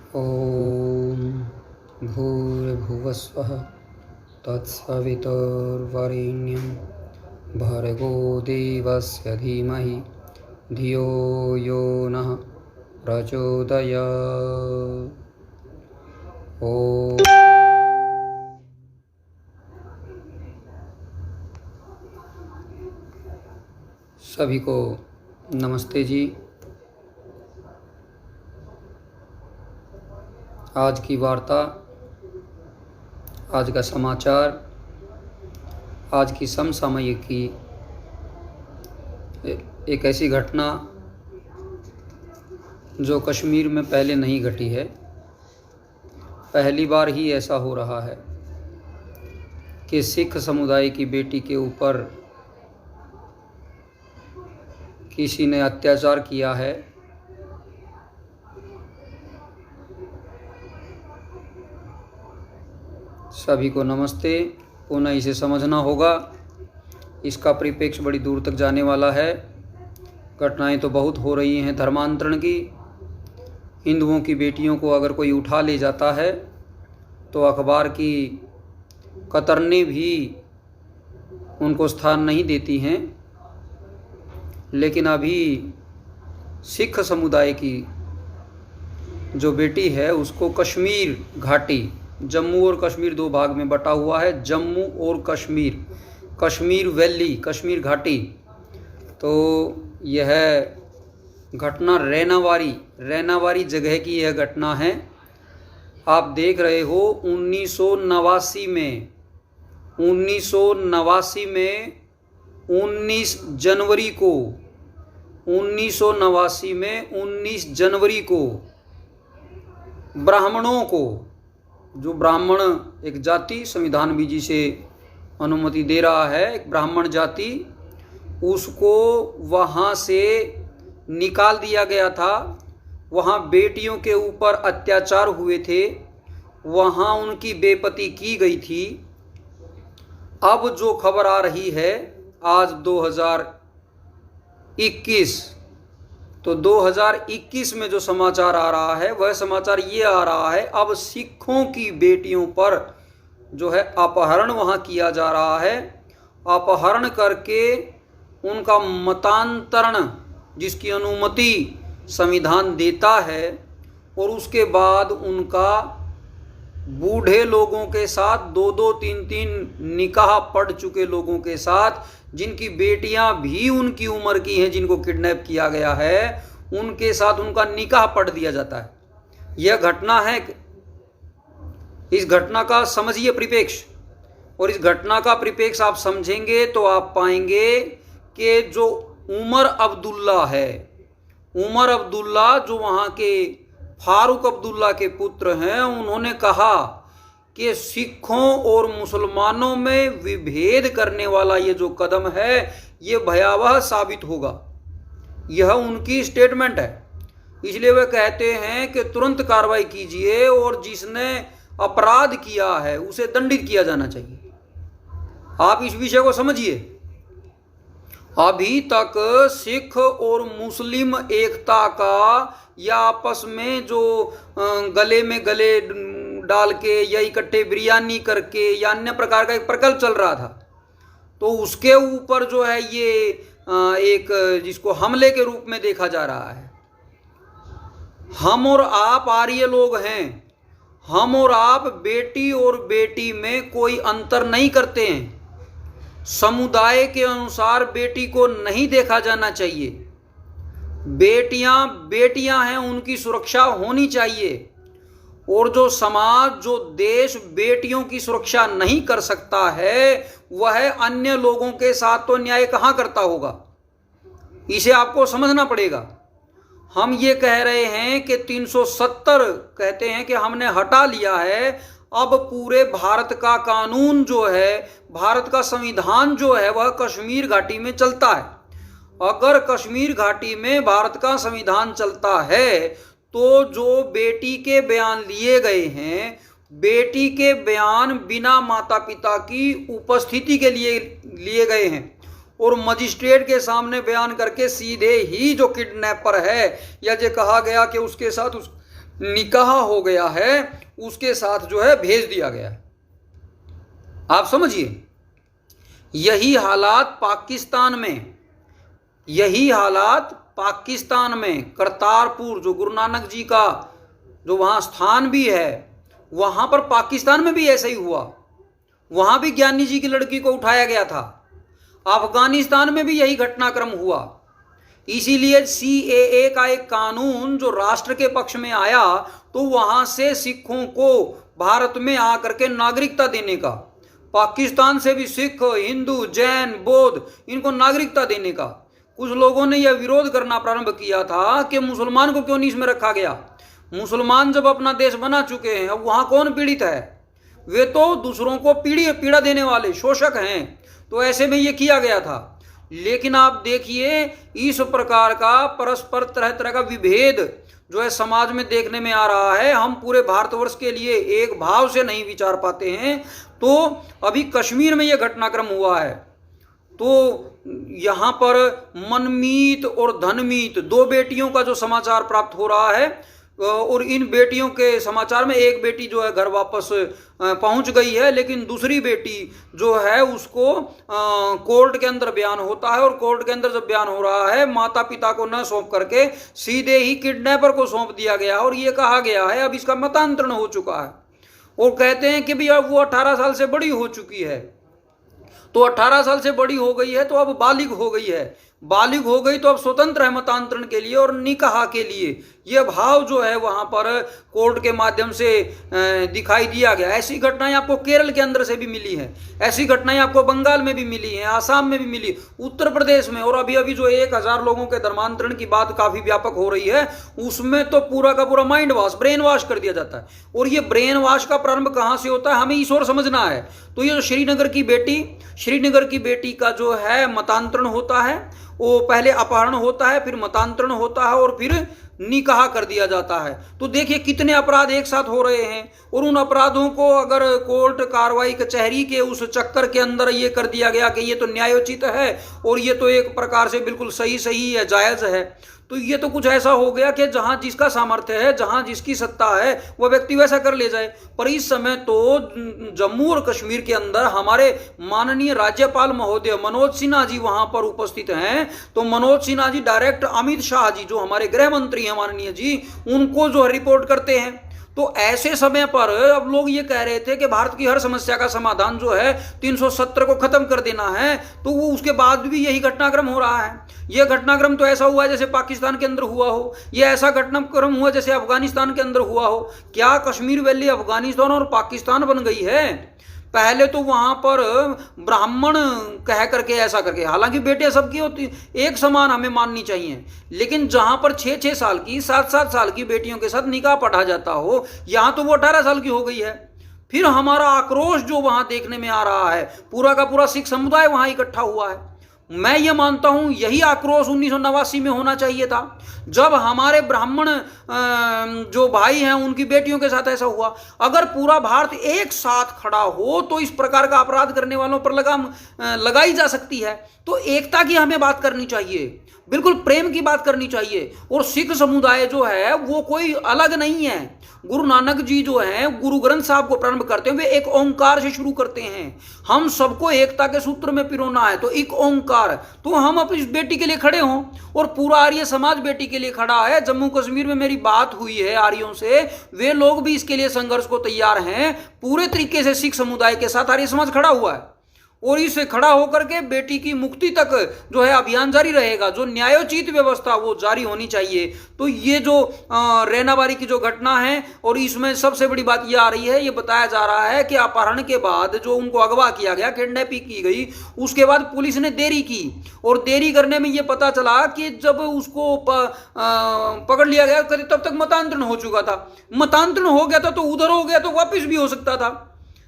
ॐ भूर्भुवस्वः तत्सवितुर्वरेण्यं भर्गो देवस्य धीमहि धियो यो नः प्रचोदयात्। ॐ सभी को नमस्ते जी। आज की वार्ता, आज का समाचार, आज की समसामयिक की एक ऐसी घटना जो कश्मीर में पहले नहीं घटी है। पहली बार ही ऐसा हो रहा है कि सिख समुदाय की बेटी के ऊपर किसी ने अत्याचार किया है। सभी को नमस्ते। पुनः इसे समझना होगा, इसका परिप्रेक्ष्य बड़ी दूर तक जाने वाला है। घटनाएं तो बहुत हो रही हैं धर्मांतरण की। हिंदुओं की बेटियों को अगर कोई उठा ले जाता है तो अखबार की कतरनें भी उनको स्थान नहीं देती हैं। लेकिन अभी सिख समुदाय की जो बेटी है उसको कश्मीर घाटी, जम्मू और कश्मीर दो भाग में बटा हुआ है, जम्मू और कश्मीर, कश्मीर वैली, कश्मीर घाटी। तो यह घटना रैनावारी जगह की यह घटना है। आप देख रहे हो 1989 में 19 जनवरी को ब्राह्मणों को, जो ब्राह्मण एक जाति संविधान बीजी से अनुमति दे रहा है, एक ब्राह्मण जाति, उसको वहाँ से निकाल दिया गया था। वहाँ बेटियों के ऊपर अत्याचार हुए थे, वहाँ उनकी बेपत्ती की गई थी। अब जो खबर आ रही है आज 2021, तो 2021 में जो समाचार आ रहा है वह समाचार ये आ रहा है, अब सिखों की बेटियों पर जो है अपहरण वहाँ किया जा रहा है। अपहरण करके उनका मतांतरण, जिसकी अनुमति संविधान देता है, और उसके बाद उनका बूढ़े लोगों के साथ, 2-2, 3-3 निकाह पढ़ चुके लोगों के साथ, जिनकी बेटियां भी उनकी उम्र की हैं, जिनको किडनैप किया गया है, उनके साथ उनका निकाह पढ़ दिया जाता है। यह घटना है। इस घटना का समझिए परिप्रेक्ष्य, और इस घटना का परिप्रेक्ष्य आप समझेंगे तो आप पाएंगे कि जो उमर अब्दुल्ला है, उमर अब्दुल्ला जो वहाँ के फारूक अब्दुल्ला के पुत्र हैं, उन्होंने कहा कि सिखों और मुसलमानों में विभेद करने वाला ये जो कदम है ये भयावह साबित होगा। यह उनकी स्टेटमेंट है। इसलिए वे कहते हैं कि तुरंत कार्रवाई कीजिए और जिसने अपराध किया है उसे दंडित किया जाना चाहिए। आप इस विषय को समझिए। अभी तक सिख और मुस्लिम एकता का, या आपस में जो गले में गले डाल के या इकट्ठे बिरयानी करके या अन्य प्रकार का एक प्रकल्प चल रहा था, तो उसके ऊपर जो है ये एक जिसको हमले के रूप में देखा जा रहा है। हम और आप आर्य लोग हैं, हम और आप बेटी और बेटी में कोई अंतर नहीं करते हैं। समुदाय के अनुसार बेटी को नहीं देखा जाना चाहिए। बेटियां बेटियां हैं, उनकी सुरक्षा होनी चाहिए। और जो समाज, जो देश बेटियों की सुरक्षा नहीं कर सकता है, वह अन्य लोगों के साथ तो न्याय कहां करता होगा। इसे आपको समझना पड़ेगा। हम ये कह रहे हैं कि 370 कहते हैं कि हमने हटा लिया है। अब पूरे भारत का कानून जो है, भारत का संविधान जो है, वह कश्मीर घाटी में चलता है। अगर कश्मीर घाटी में भारत का संविधान चलता है तो जो बेटी के बयान लिए गए हैं, बेटी के बयान बिना माता पिता की उपस्थिति के लिए लिए गए हैं, और मजिस्ट्रेट के सामने बयान करके सीधे ही जो किडनैपर है, या जो कहा गया कि उसके साथ उस निकाह हो गया है उसके साथ जो है भेज दिया गया है। आप समझिए, यही हालात पाकिस्तान में, यही हालात पाकिस्तान में करतारपुर जो गुरु नानक जी का जो वहां स्थान भी है, वहां पर पाकिस्तान में भी ऐसा ही हुआ। वहां भी ज्ञानी जी की लड़की को उठाया गया था। अफगानिस्तान में भी यही घटनाक्रम हुआ। इसीलिए CAA का एक कानून जो राष्ट्र के पक्ष में आया, तो वहां से सिखों को भारत में आकर के नागरिकता देने का, पाकिस्तान से भी सिख, हिंदू, जैन, बौद्ध, इनको नागरिकता देने का। कुछ लोगों ने यह विरोध करना प्रारंभ किया था कि मुसलमान को क्यों नहीं इसमें रखा गया। मुसलमान जब अपना देश बना चुके हैं, अब वहां कौन पीड़ित है? वे तो दूसरों को पीड़ा देने वाले शोषक हैं। तो ऐसे में ये किया गया था। लेकिन आप देखिए, इस प्रकार का परस्पर तरह तरह का विभेद जो है समाज में देखने में आ रहा है। हम पूरे भारतवर्ष के लिए एक भाव से नहीं विचार पाते हैं। तो अभी कश्मीर में यह घटनाक्रम हुआ है, तो यहां पर मनमीत और धनमीत दो बेटियों का जो समाचार प्राप्त हो रहा है, और इन बेटियों के समाचार में एक बेटी जो है घर वापस पहुंच गई है, लेकिन दूसरी बेटी जो है उसको कोर्ट के अंदर बयान होता है, और कोर्ट के अंदर जब बयान हो रहा है, माता पिता को न सौंप करके सीधे ही किडनैपर को सौंप दिया गया। और ये कहा गया है अब इसका मतांतरण हो चुका है, और कहते हैं कि भी अब वो 18 साल से बड़ी हो चुकी है। तो 18 साल से बड़ी हो गई है तो अब बालिग हो गई है, बालिग हो गई तो अब स्वतंत्र है मतांतरण के लिए और निकाह के लिए। यह भाव जो है वहां पर कोर्ट के माध्यम से दिखाई दिया गया। ऐसी घटनाएं आपको केरल के अंदर से भी मिली है, ऐसी घटनाएं आपको बंगाल में भी मिली हैं, आसाम में भी मिली, उत्तर प्रदेश में। और अभी अभी जो 1000 लोगों के धर्मांतरण की बात काफी व्यापक हो रही है, उसमें तो पूरा का पूरा माइंड वॉश, ब्रेन वॉश कर दिया जाता है। और ये ब्रेन वॉश का प्रारंभ कहां से होता है, हमें ईश्वर समझना है। तो ये श्रीनगर की बेटी का जो है मतांतरण होता है, वो पहले अपहरण होता है, फिर मतांतरण होता है, और फिर निकाह कर दिया जाता है। तो देखिए कितने अपराध एक साथ हो रहे हैं। और उन अपराधों को अगर कोर्ट कार्रवाई कचहरी के उस चक्कर के अंदर ये कर दिया गया कि ये तो न्यायोचित है और ये तो एक प्रकार से बिल्कुल सही है, जायज है, तो ये तो कुछ ऐसा हो गया कि जहां जिसका सामर्थ्य है, जहां जिसकी सत्ता है, वह व्यक्ति वैसा कर ले जाए। पर इस समय तो जम्मू और कश्मीर के अंदर हमारे माननीय राज्यपाल महोदय मनोज सिन्हा जी वहां पर उपस्थित हैं। तो मनोज सिन्हा जी डायरेक्ट अमित शाह जी जो हमारे गृह मंत्री हैं माननीय जी, उनको जो है रिपोर्ट करते हैं। तो ऐसे समय पर अब लोग ये कह रहे थे कि भारत की हर समस्या का समाधान जो है 370 को खत्म कर देना है, तो वो उसके बाद भी यही घटनाक्रम हो रहा है। यह घटनाक्रम तो ऐसा हुआ है जैसे पाकिस्तान के अंदर हुआ हो, यह ऐसा घटनाक्रम हुआ जैसे अफगानिस्तान के अंदर हुआ हो। क्या कश्मीर वैली अफगानिस्तान और पाकिस्तान बन गई है? पहले तो वहां पर ब्राह्मण कह करके ऐसा करके, हालांकि बेटे सबकी होती एक समान हमें माननी चाहिए, लेकिन जहां पर 6-6 साल की 7-7 साल की बेटियों के साथ निकाह पढ़ा जाता हो, यहां तो वो 18 साल की हो गई है। फिर हमारा आक्रोश जो वहां देखने में आ रहा है, पूरा का पूरा सिख समुदाय वहां इकट्ठा हुआ है। मैं ये मानता हूं यही आक्रोश 1989 में होना चाहिए था, जब हमारे ब्राह्मण जो भाई हैं उनकी बेटियों के साथ ऐसा हुआ। अगर पूरा भारत एक साथ खड़ा हो तो इस प्रकार का अपराध करने वालों पर लगाम लगाई जा सकती है। तो एकता की हमें बात करनी चाहिए, बिल्कुल प्रेम की बात करनी चाहिए। और सिख समुदाय जो है वो कोई अलग नहीं है। गुरु नानक जी जो हैं गुरु ग्रंथ साहब को प्रारंभ करते हैं, वे एक ओंकार से शुरू करते हैं। हम सबको एकता के सूत्र में पिरोना है, तो एक ओंकार। तो हम अपनी बेटी के लिए खड़े हों, और पूरा आर्य समाज बेटी के लिए खड़ा है। जम्मू कश्मीर में मेरी बात हुई है आर्यों से, वे लोग भी इसके लिए संघर्ष को तैयार हैं। पूरे तरीके से सिख समुदाय के साथ आर्य समाज खड़ा हुआ है, और इससे खड़ा होकर के बेटी की मुक्ति तक जो है अभियान जारी रहेगा। जो न्यायोचित व्यवस्था वो जारी होनी चाहिए। तो ये जो रैनाबारी की जो घटना है, और इसमें सबसे बड़ी बात ये आ रही है, ये बताया जा रहा है कि अपहरण के बाद जो उनको अगवा किया गया, किडनैपिंग की गई, उसके बाद पुलिस ने देरी की, और देरी करने में ये पता चला कि जब उसको पकड़ लिया गया तब तक मतांतरण हो चुका था। मतांतरण हो गया था तो उधर हो गया, तो वापिस भी हो सकता था।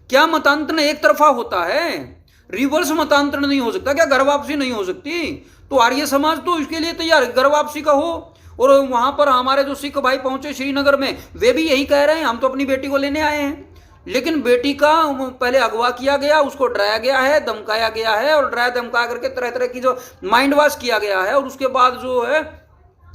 क्या मतांतरण एक तरफा होता है? रिवर्स मतांतरण नहीं हो सकता क्या? घर वापसी नहीं हो सकती? तो आर्य समाज तो इसके लिए तैयार है, घर वापसी का हो। और वहां पर हमारे जो सिख भाई पहुंचे श्रीनगर में, वे भी यही कह रहे हैं, हम तो अपनी बेटी को लेने आए हैं। लेकिन बेटी का पहले अगवा किया गया, उसको डराया गया है, धमकाया गया है, और डराया धमका करके तरह तरह की जो माइंड वॉश किया गया है, और उसके बाद जो है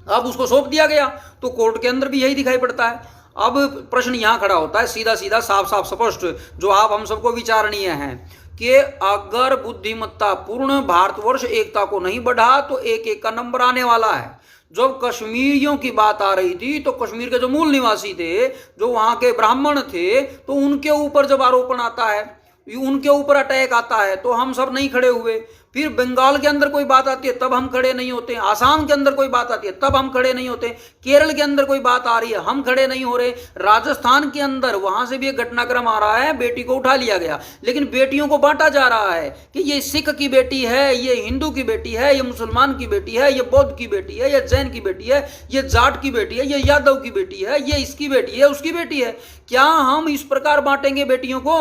अब उसको सौंप दिया गया। तो कोर्ट के अंदर भी यही दिखाई पड़ता है। अब प्रश्न यहाँ खड़ा होता है सीधा सीधा साफ साफ स्पष्ट, जो आप हम सबको विचारणीय है कि अगर बुद्धिमत्ता पूर्ण भारतवर्ष एकता को नहीं बढ़ा तो एक एक का नंबर आने वाला है। जब कश्मीरियों की बात आ रही थी तो कश्मीर के जो मूल निवासी थे, जो वहां के ब्राह्मण थे, तो उनके ऊपर जब आरोपण आता है, उनके ऊपर अटैक आता है, तो हम सब नहीं खड़े हुए। फिर बंगाल के अंदर कोई बात आती है तब हम खड़े नहीं होते, आसाम के अंदर कोई बात आती है तब हम खड़े नहीं होते, केरल के अंदर कोई बात आ रही है हम खड़े नहीं हो रहे, राजस्थान के अंदर वहां से भी एक घटनाक्रम आ रहा है, बेटी को उठा लिया गया, लेकिन बेटियों को बांटा जा रहा है कि ये सिख की बेटी है, ये हिंदू की बेटी है, ये मुसलमान की बेटी है, ये बौद्ध की बेटी है, ये जैन की बेटी है, ये जाट की बेटी है, ये यादव की बेटी है, ये इसकी बेटी है, उसकी बेटी है। क्या हम इस प्रकार बांटेंगे बेटियों को,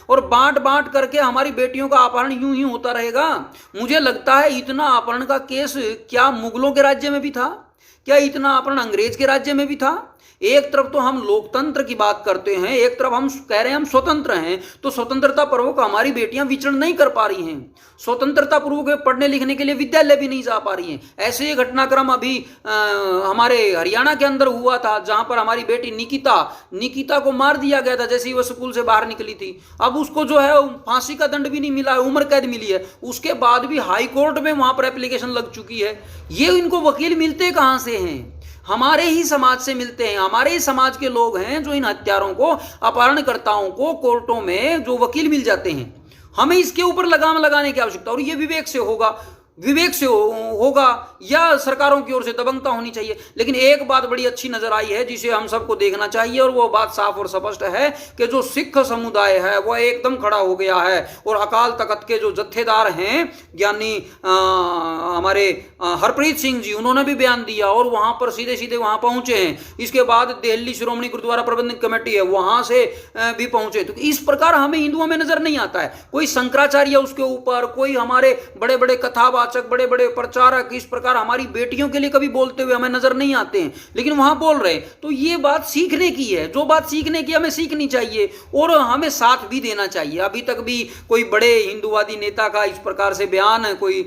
और बांट बांट करके हमारी बेटियों का अपहरण यूं ही होता रहेगा? मुझे लगता है इतना अपहरण का केस क्या मुगलों के राज्य में भी था? क्या इतना अपहरण अंग्रेज के राज्य में भी था? एक तरफ तो हम लोकतंत्र की बात करते हैं, एक तरफ हम कह रहे हैं हम स्वतंत्र हैं, तो स्वतंत्रता पूर्वक हमारी बेटियां विचरण नहीं कर पा रही हैं, स्वतंत्रता पूर्वक पढ़ने लिखने के लिए विद्यालय भी नहीं जा पा रही हैं। ऐसे ही घटनाक्रम अभी हमारे हरियाणा के अंदर हुआ था, जहां पर हमारी बेटी निकिता को मार दिया गया था जैसे ही वह स्कूल से बाहर निकली थी। अब उसको जो है फांसी का दंड भी नहीं मिला है, उम्र कैद मिली है, उसके बाद भी हाई कोर्ट में वहां पर एप्लीकेशन लग चुकी है। ये इनको वकील मिलते कहां से हैं? हमारे ही समाज से मिलते हैं, हमारे ही समाज के लोग हैं जो इन हत्यारों को, अपहरणकर्ताओं को कोर्टों में जो वकील मिल जाते हैं। हमें इसके ऊपर लगाम लगाने की आवश्यकता, और ये विवेक से होगा या सरकारों की ओर से दबंगता होनी चाहिए। लेकिन एक बात बड़ी अच्छी नजर आई है जिसे हम सबको देखना चाहिए, और वो बात साफ और स्पष्ट है कि जो सिख समुदाय है वह एकदम खड़ा हो गया है, और अकाल तख्त के जो जत्थेदार हैं ज्ञानी हमारे हरप्रीत सिंह जी, उन्होंने भी बयान दिया और वहां पर सीधे सीधे वहां पहुंचे हैं। इसके बाद दिल्ली श्रोमणी गुरुद्वारा प्रबंधक कमेटी है, वहां से भी पहुंचे। तो इस प्रकार हमें हिंदुओं में नजर नहीं आता है कोई शंकराचार्य उसके ऊपर, कोई हमारे बड़े बड़े कथावाचक, बड़े बड़े प्रचारक इस प्रकार हमारी बेटियों के लिए कभी बोलते हुए हमें नजर नहीं आते हैं, लेकिन वहां बोल रहे। तो ये बात सीखने की है, जो बात सीखने की हमें सीखनी चाहिए और हमें साथ भी देना चाहिए। अभी तक भी कोई बड़े हिंदूवादी नेता का इस प्रकार से बयान कोई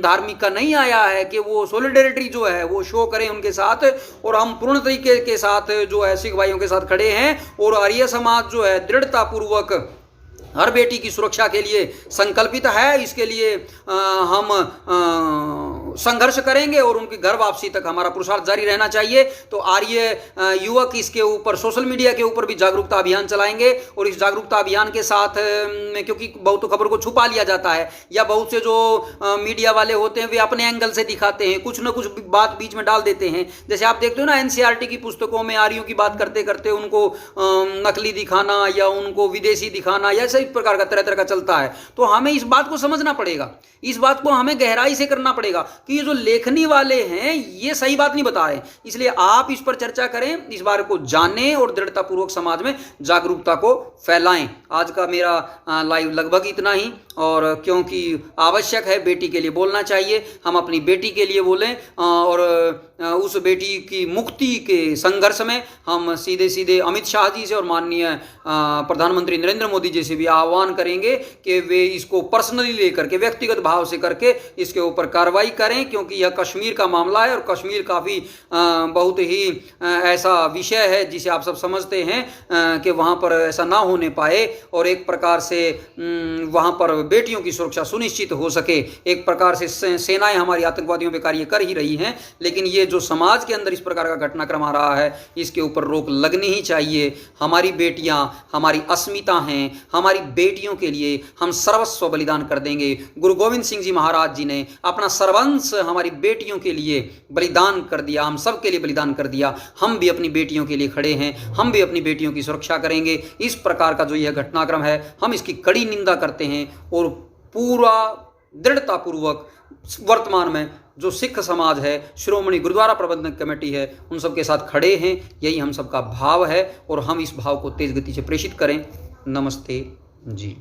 धार्मिक का नहीं आया है कि वो सॉलिडेरिटी जो है वो शो करें उनके साथ, और हम पूर्ण तरीके के साथ जो है सिख भाइयों के साथ खड़े हैं, और आर्य समाज जो है दृढ़ता पूर्वक हर बेटी की सुरक्षा के लिए संकल्पित है। इसके लिए हम संघर्ष करेंगे और उनकी घर वापसी तक हमारा पुरुषार्थ जारी रहना चाहिए। तो आर्य युवक इसके ऊपर सोशल मीडिया के ऊपर भी जागरूकता अभियान चलाएंगे, और इस जागरूकता अभियान के साथ क्योंकि बहुत खबर को छुपा लिया जाता है, या बहुत से जो मीडिया वाले होते हैं वे अपने एंगल से दिखाते हैं, कुछ ना कुछ बात बीच में डाल देते हैं। जैसे आप देखते हो ना एनसीईआरटी की पुस्तकों में आर्यों की बात करते करते उनको नकली दिखाना या उनको विदेशी दिखाना, या इस प्रकार का तरह तरह का चलता है। तो हमें इस बात को समझना पड़ेगा, इस बात को हमें गहराई से करना पड़ेगा कि ये जो लेखनी वाले हैं ये सही बात नहीं बता रहे। इसलिए आप इस पर चर्चा करें, इस बारे को जानें और दृढ़तापूर्वक समाज में जागरूकता को फैलाएं। आज का मेरा लाइव लगभग इतना ही, और क्योंकि आवश्यक है बेटी के लिए बोलना चाहिए, हम अपनी बेटी के लिए बोलें, और उस बेटी की मुक्ति के संघर्ष में हम सीधे सीधे अमित शाह जी से और माननीय प्रधानमंत्री नरेंद्र मोदी जी से भी आह्वान करेंगे कि वे इसको पर्सनली लेकर के, व्यक्तिगत भाव से करके इसके ऊपर कार्रवाई करें, क्योंकि यह कश्मीर का मामला है और कश्मीर काफ़ी बहुत ही ऐसा विषय है जिसे आप सब समझते हैं कि वहाँ पर ऐसा ना होने पाए, और एक प्रकार से वहाँ पर बेटियों की सुरक्षा सुनिश्चित हो सके। एक प्रकार से सेनाएं हमारी आतंकवादियों पे कार्य कर ही रही हैं, लेकिन ये जो समाज के अंदर इस प्रकार का घटनाक्रम आ रहा है इसके ऊपर रोक लगनी ही चाहिए। हमारी बेटियां हमारी अस्मिता हैं, हमारी बेटियों के लिए हम सर्वस्व बलिदान कर देंगे। गुरु गोविंद सिंह जी महाराज जी ने अपना सर्वंश हमारी बेटियों के लिए बलिदान कर दिया, हम सब के लिए बलिदान कर दिया। हम भी अपनी बेटियों के लिए खड़े हैं, हम भी अपनी बेटियों की सुरक्षा करेंगे। इस प्रकार का जो यह घटनाक्रम है हम इसकी कड़ी निंदा करते हैं, और पूरा दृढ़तापूर्वक वर्तमान में जो सिख समाज है, श्रोमणी गुरुद्वारा प्रबंधक कमेटी है, उन सब के साथ खड़े हैं। यही हम सबका भाव है, और हम इस भाव को तेज गति से प्रेषित करें। नमस्ते जी।